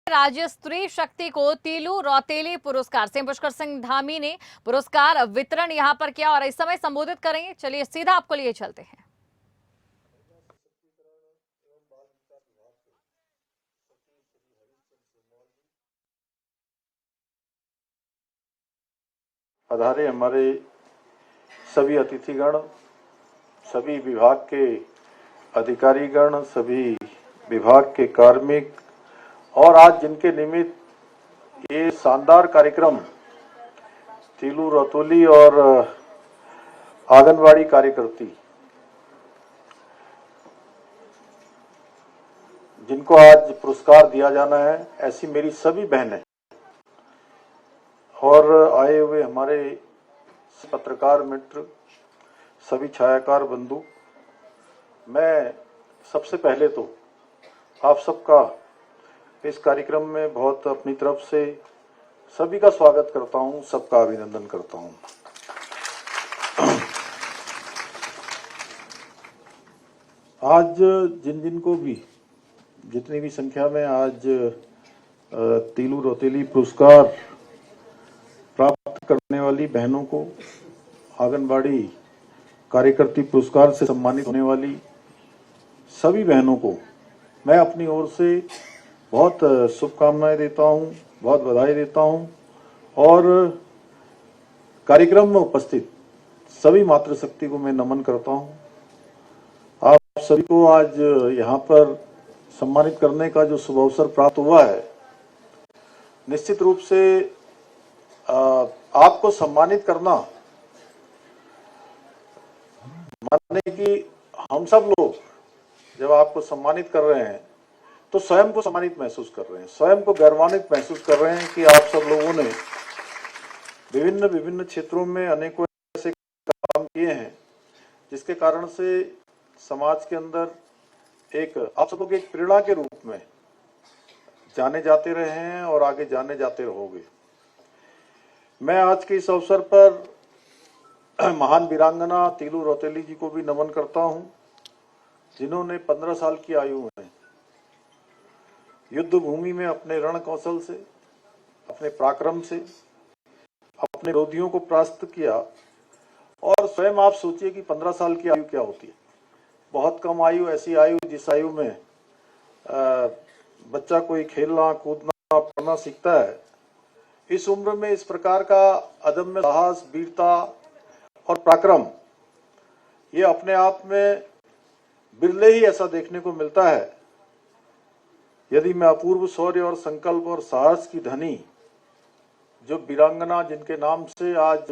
राज्य स्त्री शक्ति को तीलू रौतेली पुरस्कार से पुष्कर सिंह धामी ने पुरस्कार वितरण यहां पर किया और इस समय संबोधित करेंगे। चलिए सीधा आपको लिए चलते हैं। पधारे हमारे सभी अतिथिगण, सभी विभाग के अधिकारीगण, सभी विभाग के कार्मिक और आज जिनके निमित्त ये शानदार कार्यक्रम तीलू रौतेली और आंगनवाड़ी कार्यकर्ती जिनको आज पुरस्कार दिया जाना है, ऐसी मेरी सभी बहनें और आए हुए हमारे पत्रकार मित्र, सभी छायाकार बंधु, मैं सबसे पहले तो आप सबका इस कार्यक्रम में बहुत अपनी तरफ से सभी का स्वागत करता हूं, सबका अभिनंदन करता हूं। आज जिनको भी जितनी भी संख्या में आज तीलू रौतेली पुरस्कार प्राप्त करने वाली बहनों को, आंगनबाड़ी कार्यकर्ती पुरस्कार से सम्मानित होने वाली सभी बहनों को मैं अपनी ओर से बहुत शुभकामनाएं देता हूं, बहुत बधाई देता हूं और कार्यक्रम में उपस्थित सभी मातृशक्ति को मैं नमन करता हूं। आप सभी को आज यहां पर सम्मानित करने का जो शुभ अवसर प्राप्त हुआ है, निश्चित रूप से आपको सम्मानित करना माने कि हम सब लोग जब आपको सम्मानित कर रहे हैं तो स्वयं को सम्मानित महसूस कर रहे हैं, स्वयं को गौरवान्वित महसूस कर रहे हैं कि आप सब लोगों ने विभिन्न क्षेत्रों में अनेकों ऐसे काम किए हैं जिसके कारण से समाज के अंदर एक आप सबको की एक प्रेरणा के रूप में जाने जाते रहे हैं और आगे जाने जाते रहोगे। मैं आज के इस अवसर पर महान वीरांगना तीलू रौतेली जी को भी नमन करता हूं, जिन्होंने 15 साल की आयु में युद्ध भूमि में अपने रण कौशल से, अपने पराक्रम से अपने विरोधियों को परास्त किया। और स्वयं आप सोचिए कि 15 साल की आयु क्या होती है। बहुत कम आयु, ऐसी आयु जिस आयु में बच्चा कोई खेलना, कूदना, पढ़ना सीखता है। इस उम्र में इस प्रकार का अदम्य साहस, वीरता और पराक्रम, ये अपने आप में बिरले ही ऐसा देखने को मिलता है। यदि मैं अपूर्व शौर्य और संकल्प और साहस की धनी जो वीरांगना, जिनके नाम से आज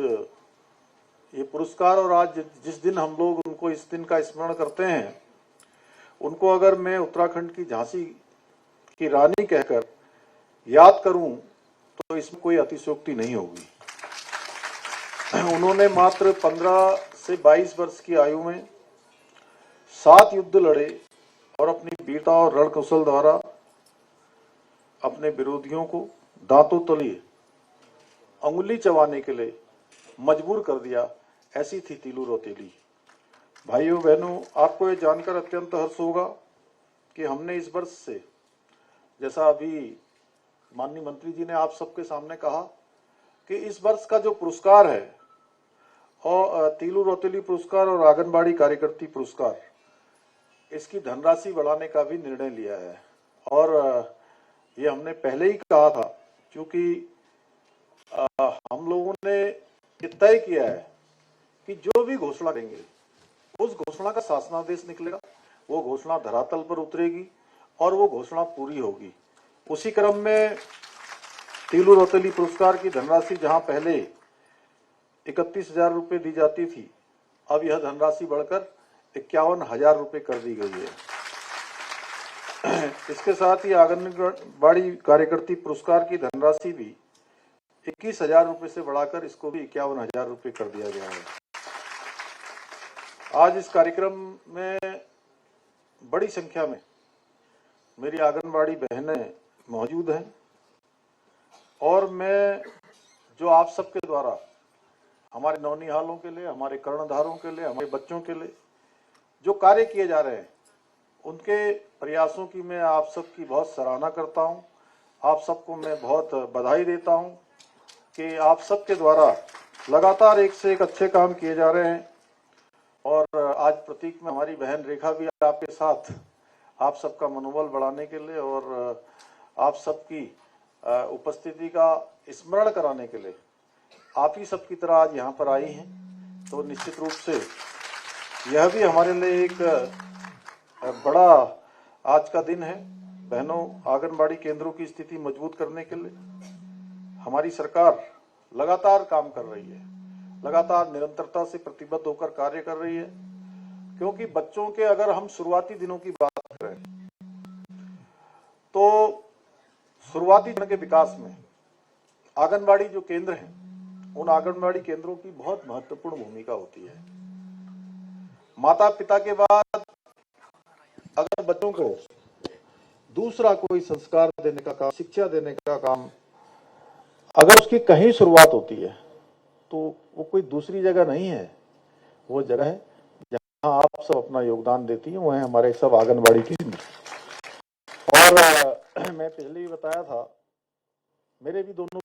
ये पुरस्कार और आज जिस दिन हम लोग उनको इस दिन का स्मरण करते हैं, उनको अगर मैं उत्तराखंड की झांसी की रानी कहकर याद करूं तो इसमें कोई अतिशयोक्ति नहीं होगी। उन्होंने मात्र 15 से 22 वर्ष की आयु में 7 युद्ध लड़े और अपनी वीरता और रण कौशल द्वारा अपने विरोधियों को दांतों तले अंगुली चबाने के लिए मजबूर कर दिया। ऐसी थी तीलू रौतेली। भाइयों बहनों, आपको ये जानकर अत्यंत हर्ष होगा कि हमने इस वर्ष से, जैसा अभी माननीय मंत्री जी ने आप सबके सामने कहा कि इस वर्ष का जो पुरस्कार है और तीलू रौतेली पुरस्कार और आंगनबाड़ी कार्यकर्ती पुरस्कार, इसकी धनराशि बढ़ाने का भी निर्णय लिया है। और ये हमने पहले ही कहा था, क्योंकि हम लोगों ने ये तय किया है कि जो भी घोषणा देंगे उस घोषणा का शासनादेश निकलेगा, वो घोषणा धरातल पर उतरेगी और वो घोषणा पूरी होगी। उसी क्रम में तीलू रौतेली पुरस्कार की धनराशि जहां पहले 31,000 रुपये दी जाती थी, अब यह धनराशि बढ़कर 51,000 रुपये कर दी गई है। इसके साथ ही आंगनबाड़ी कार्यकर्ती पुरस्कार की धनराशि भी 21,000 रुपये से बढ़ाकर इसको भी 51,000 रुपये कर दिया गया है। आज इस कार्यक्रम में बड़ी संख्या में मेरी आंगनबाड़ी बहनें मौजूद हैं और मैं जो आप सबके द्वारा हमारे नौनिहालों के लिए, हमारे कर्णधारों के लिए, हमारे बच्चों के लिए जो कार्य किए जा रहे हैं, उनके प्रयासों की मैं आप सबकी बहुत सराहना करता हूं। आप सबको मैं बहुत बधाई देता हूं कि आप सबके द्वारा लगातार एक से एक अच्छे काम किए जा रहे हैं। और आज प्रतीक में हमारी बहन रेखा भी आपके साथ, आप सबका मनोबल बढ़ाने के लिए और आप सबकी उपस्थिति का स्मरण कराने के लिए आप ही सबकी तरह आज यहाँ पर आई हैं। तो निश्चित रूप से यह भी हमारे लिए एक बड़ा आज का दिन है। बहनों, आंगनबाड़ी केंद्रों की स्थिति मजबूत करने के लिए हमारी सरकार लगातार काम कर रही है, लगातार निरंतरता से प्रतिबद्ध होकर कार्य कर रही है। क्योंकि बच्चों के अगर हम शुरुआती दिनों की बात करें तो शुरुआती चरण के विकास में आंगनबाड़ी जो केंद्र हैं, उन आंगनबाड़ी केंद्रों की बहुत महत्वपूर्ण भूमिका होती है। माता पिता के बाद अगर बच्चों को दूसरा कोई संस्कार देने का काम, शिक्षा देने का काम अगर उसकी कहीं शुरुआत होती है तो वो कोई दूसरी जगह नहीं है, वो जगह है जहां आप सब अपना योगदान देती हैं, वो है हमारे सब आंगनबाड़ी केंद्र। और मैं पहले ही बताया था, मेरे दोनों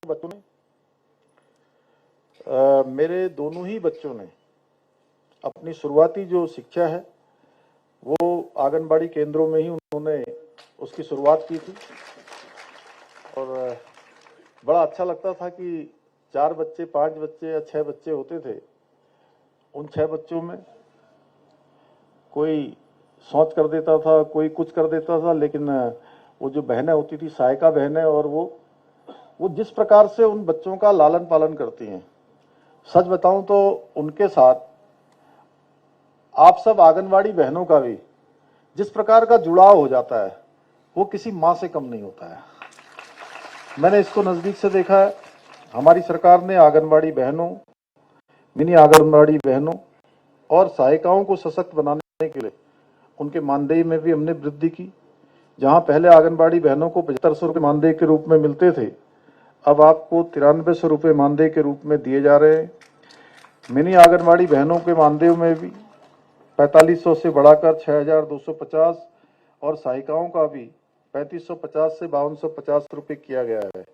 ही बच्चों ने अपनी शुरुआती जो शिक्षा है वो आंगनबाड़ी केंद्रों में ही उन्होंने उसकी शुरुआत की थी। और बड़ा अच्छा लगता था कि 4 बच्चे, 5 बच्चे या 6 बच्चे होते थे। उन 6 बच्चों में कोई शौच कर देता था, कोई कुछ कर देता था, लेकिन वो जो बहनें होती थी, सहायिका बहनें, और वो जिस प्रकार से उन बच्चों का लालन पालन करती हैं, सच बताऊं तो उनके साथ आप सब आंगनबाड़ी बहनों का भी जिस प्रकार का जुड़ाव हो जाता है वो किसी माँ से कम नहीं होता है। मैंने इसको नजदीक से देखा है। हमारी सरकार ने आंगनबाड़ी बहनों, मिनी आंगनबाड़ी बहनों और सहायिकाओं को सशक्त बनाने के लिए उनके मानदेय में भी हमने वृद्धि की। जहां पहले आंगनबाड़ी बहनों को 7500 रुपये मानदेय के रूप में मिलते थे, अब आपको 9300 रुपये मानदेय के रूप में दिए जा रहे हैं। मिनी आंगनबाड़ी बहनों के मानदेय में भी 4500 से बढ़ाकर 6250 और सहायिकाओं का भी 3550 से 5250 रुपये किया गया है।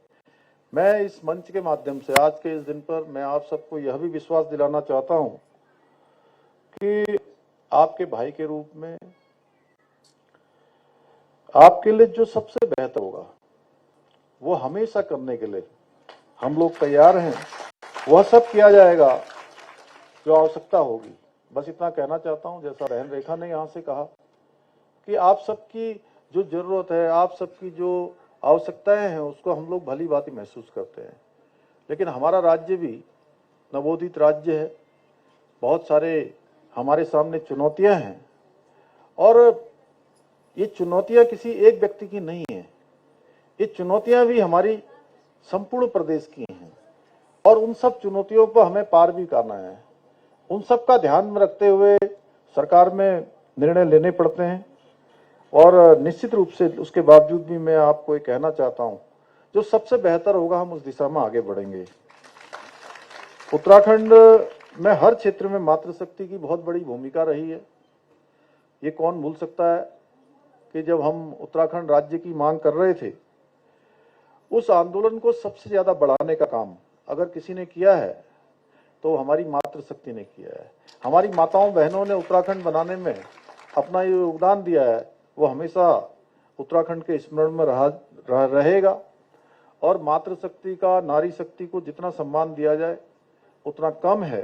मैं इस मंच के माध्यम से आज के इस दिन पर मैं आप सबको यह भी विश्वास दिलाना चाहता हूं कि आपके भाई के रूप में आपके लिए जो सबसे बेहतर होगा वो हमेशा करने के लिए हम लोग तैयार हैं। वह सब किया जाएगा जो आवश्यकता होगी। बस इतना कहना चाहता हूं, जैसा बहन रेखा ने यहां से कहा कि आप सबकी जो जरूरत है, आप सबकी जो आवश्यकताएं हैं, उसको हम लोग भली भांति महसूस करते हैं। लेकिन हमारा राज्य भी नवोदित राज्य है, बहुत सारे हमारे सामने चुनौतियां हैं और ये चुनौतियां किसी एक व्यक्ति की नहीं है, ये चुनौतियां भी हमारी संपूर्ण प्रदेश की हैं और उन सब चुनौतियों पर हमें पार भी करना है। उन सब का ध्यान में रखते हुए सरकार में निर्णय लेने पड़ते हैं और निश्चित रूप से उसके बावजूद भी मैं आपको ये कहना चाहता हूं, जो सबसे बेहतर होगा हम उस दिशा में आगे बढ़ेंगे। उत्तराखंड में हर क्षेत्र में मातृशक्ति की बहुत बड़ी भूमिका रही है। ये कौन भूल सकता है कि जब हम उत्तराखंड राज्य की मांग कर रहे थे, उस आंदोलन को सबसे ज्यादा बढ़ाने का काम अगर किसी ने किया है तो हमारी मातृशक्ति ने किया है। हमारी माताओं बहनों ने उत्तराखंड बनाने में अपना योगदान दिया है, वो हमेशा उत्तराखंड के स्मरण में रहेगा। और मातृशक्ति का, नारी शक्ति को जितना सम्मान दिया जाए उतना कम है।